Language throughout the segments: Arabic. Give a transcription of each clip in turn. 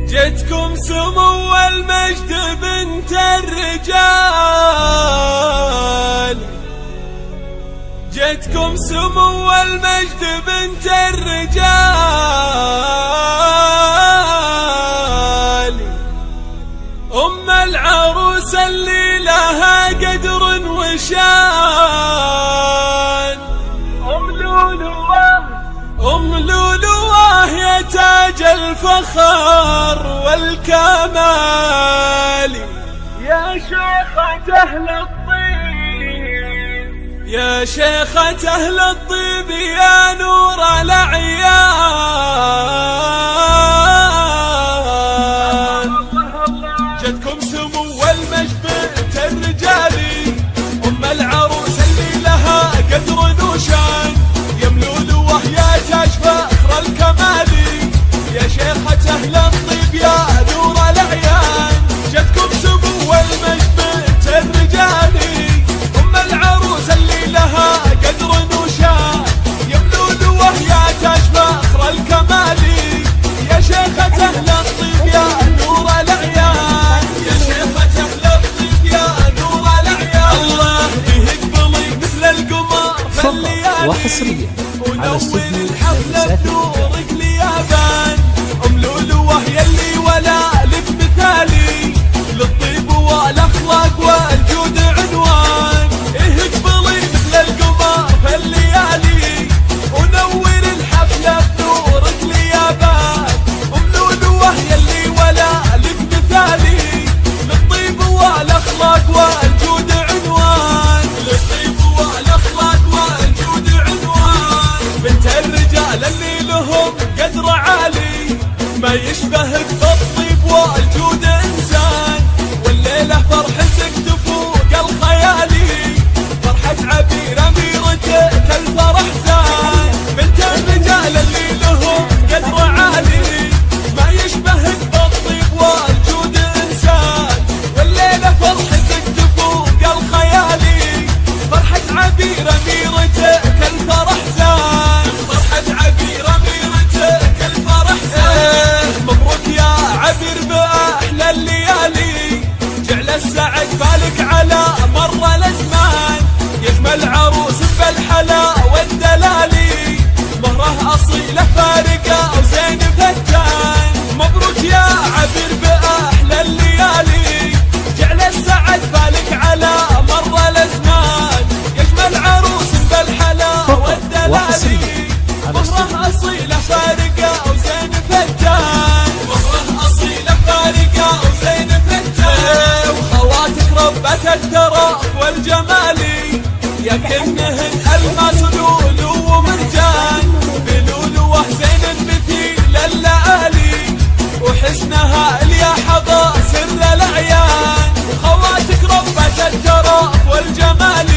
جتكم سمو المجد بنت الرجال، جتكم سمو المجد بنت الرجال، أم العروس اللي لها قدر وشان، أم لولواه يا تاج الفخر والكمال، يا شيخة أهل الطيب، يا شيخة أهل الطيب يا نور الأعيان. جتكم سمو المجد بنت الرجال، أم العروس اللي لها قدر وشان، يا ملولوة يا تاج فخر الكمال، يا شيخة أهل الطيب يا نور الأعيان. جتكم سمو المجد بنت الرجال، أم العروس اللي لها قدر وشان، يا ملولوة يا تاج فخر الكمال، يا شيخة أهل الطيب يا نور الأعيان، يا شيخة أهل الطيب يا نور الأعيان. الله يهقبلي مثل القمر في الليالي، وحصريا على استوديو الحفلة بنورك ليابان. أم لولوة يلي ولا لك مثالي، للطيب والأخلاق والجود عنوان. اهقبلي مثل القمر في الليالي، ونور الحفلة بنورك ليابان. أم لولوة يلي ولا لك مثالي، للطيب والأخلاق والجود عنوان، للطيب والأخلاق والجود عنوان. بنت الرجال اللي لهم قدر عالي، ما يشبهك بالطيب والجود إنسان، والليلة فرحتك تفوق الخيالي، فرحة عبير أميرتك الفرح زان. بنت الرجال اللي لهم قدر عالي، ما يشبهك بالطيب والجود إنسان، والليلة فرحتك تفوق الخيالي، فرحة عبير أميرتك الفرح زان، فرحة عبير أميرتك الفرح زان. مبروك يا عبير بأحلى الليالي، جعل السعد بالك على مر الأزمان، يجمل عروس بالحلا والدلالي، مهره أصيلة فارقة وزين فتان. مبروك يا عبير بأحلى الليالي، جعل السعد بالك على مر الأزمان، يجمل عروس بالحلا والدلالي، مهره أصيلة فارقة وزين فتان، مهره أصيلة فارقة وزين فتان. وخواتك ربة الترف والجمال، يكنهن ألماس لولو ومرجان، بلولوه زين مثيل اللآلي، وحسنها اليا حظى سر الأعيان. وخواتك ربة الترف والجمال،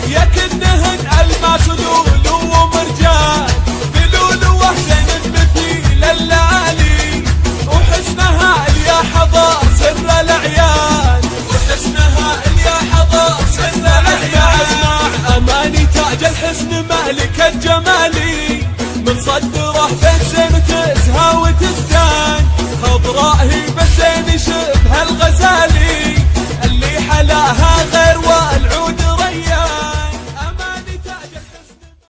يكنهن ألماس لولو ومرجان، بلولوه زين مثيل اللآلي، وحسنها اليا حظى سر الأعيان، وحسنها اليا حظى سر الأعيان. اسمع أماني تاج الحسن مالك الجمالي، من صدره بين زين تزهى وتزهى،